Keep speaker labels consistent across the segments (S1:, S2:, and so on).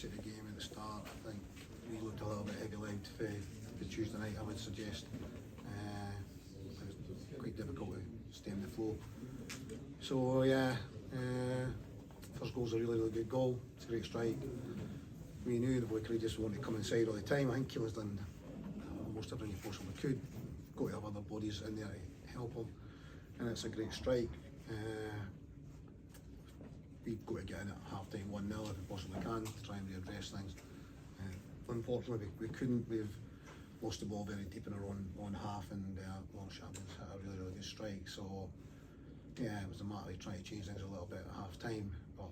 S1: intensity of the game at the start. I think we looked a little bit heavy-legged for the Tuesday night, I would suggest. It was quite difficult to stem the flow. So yeah, first goal's a really good goal. It's a great strike. We knew the boy Craig just wanted to come inside all the time. I think Keelan's done almost everything he possibly could. Got to have other bodies in there to help him, and it's a great strike. We've got to get in at half-time 1-0 if we possibly can to try and readdress things. Unfortunately, we couldn't. We've lost the ball very deep in our own half, and Longchamp has hit a really good strike. So yeah, it was a matter of trying to change things a little bit at half-time, but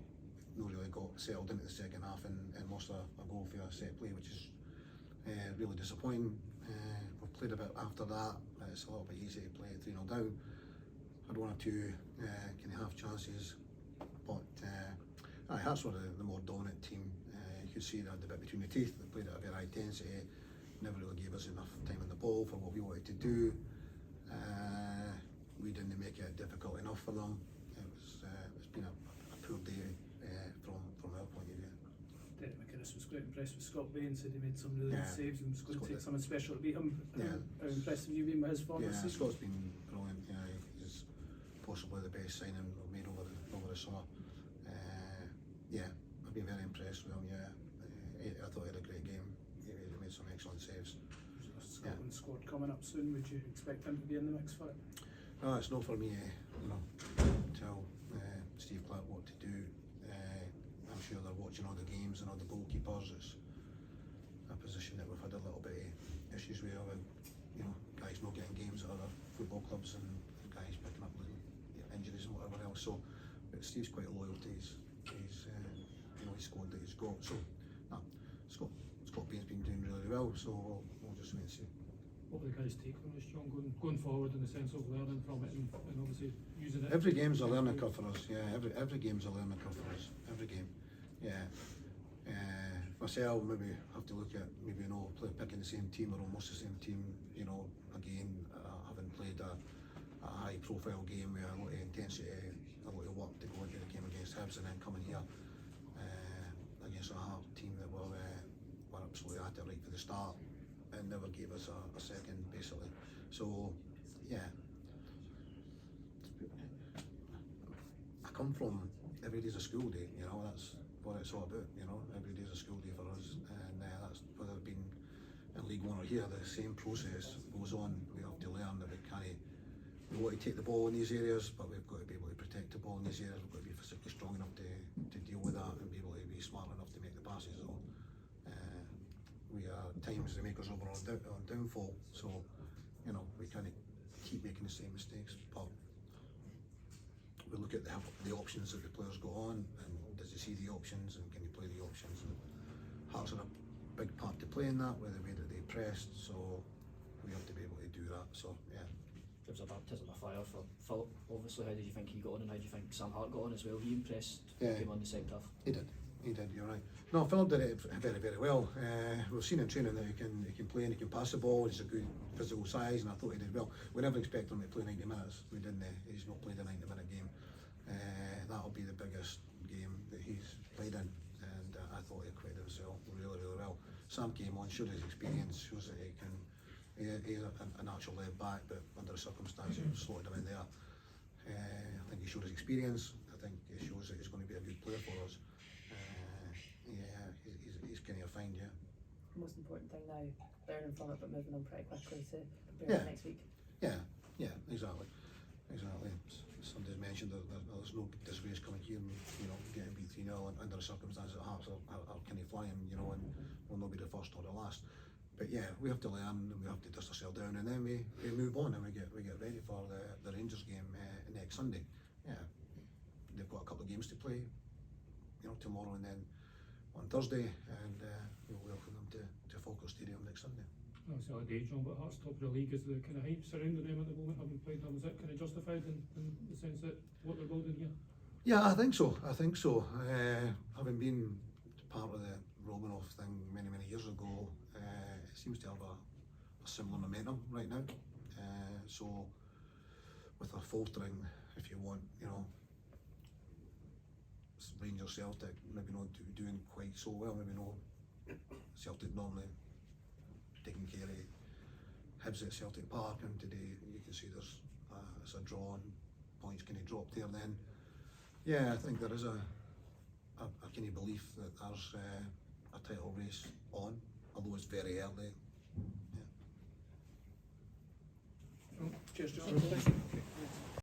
S1: we've not really got settled into the second half and lost a goal for a set play, which is really disappointing. We've played a bit after that. It's a little bit easy to play at 3-0 down. Had one or two kind of half chances, but Hearts were the more dominant team. You could see they had the bit between the teeth. They played at a very high intensity. Never really gave us enough time on the ball for what we wanted to do. We didn't make it difficult enough for them. It's been a poor day from our point of view.
S2: Derek McInnes was quite impressed with Scott Bain, said he made some really good saves and was going to take something special to beat him. How impressed have you been with his form this season?
S1: Scott's been brilliant. He's possibly the best signing we've made over the summer. I've been very impressed with him. I thought he had a great game. He made some excellent saves.
S2: Scotland squad coming up soon. Would you expect him to be in the mix for it?
S1: No, it's not for me. Tell Steve Clark what to do. I'm sure they're watching all the games and all the goalkeepers. It's a position that we've had a little bit of issues with guys not getting games at other football clubs and guys picking up injuries and whatever else. So, but Steve's quite loyal to his squad that he's got. So, Scott Bain's been doing really well. So we'll just wait and see.
S3: What will the guys take from this, John, going forward in the sense of learning from it and obviously using it?
S1: Every game's a learning curve for us. Every game's a learning curve for us. Every game. Myself, maybe have to look at picking the same team or almost the same team. Again, having played a high-profile game with a lot of intensity, a lot of work to go into the game against Hesrts, and then coming here against a hard team that were absolutely at it right for the start and never gave us a second, basically. So I come from every day's a school day. That's what it's all about. Every day's a school day for us, and that's whether it's been in League One or here. The same process goes on. We have to learn that we want to take the ball in these areas, but we've got to be able to protect the ball in these areas. We've got to be physically strong enough to deal with that and be able to be smart enough to make the passes. So we are times they make us over on downfall. So we kind of keep making the same mistakes, but we look at the options that the players go on, and does he see the options, and can he play the options? And Hearts are a big part to play in that, with the way that they pressed. So we have to be able to do that. So
S4: It was a baptism of fire for Philip. Obviously, how did you think he got on, and how do you think Sam Hart got on as well? He impressed him on the second half.
S1: He did, you're right. No, Philip did it very, very well. We've seen in training that he can play and he can pass the ball. He's a good physical size, and I thought he did well. We never expected him to play 90 minutes. We didn't. He's not played a 90-minute game. That'll be the biggest game that he's played in, and I thought he acquitted himself really, really well. Sam came on, showed his experience, shows that he can. He's a natural left back, but under the circumstances, slotted him in there. I think he showed his experience. I think he shows that he's going to be a good player for us. He's kind of fine,
S5: The most important thing now, learning from it, but moving on pretty quickly to prepare for next week.
S1: Exactly. Somebody's mentioned that there's no disgrace coming here and getting beat 3-0 under the circumstances that Hearts are kind of flying, and we'll not be the first or the last. But we have to learn, and we have to dust ourselves down, and then we move on, and we get ready for the Rangers game next Sunday. They've got a couple of games to play, tomorrow and then on Thursday, and we'll welcome them to Falkirk Stadium next Sunday.
S3: Obviously, like Dave, John, but Hearts top of the league, is the kind of hype surrounding them at the moment, having played them, is that kind of justified in the sense that what they're building here?
S1: Yeah, I think so. Having been part of the Romanoff thing many years ago, it seems to have a similar momentum right now. So with a faltering, if you want, Rangers Celtic maybe not doing quite so well, maybe not Celtic normally taking care of Hibs at Celtic Park, and today you can see there's it's a draw and points kind of dropped there. Then yeah, I think there is a kind of belief that there's a title race on, although it's very early.
S2: Cheers, John.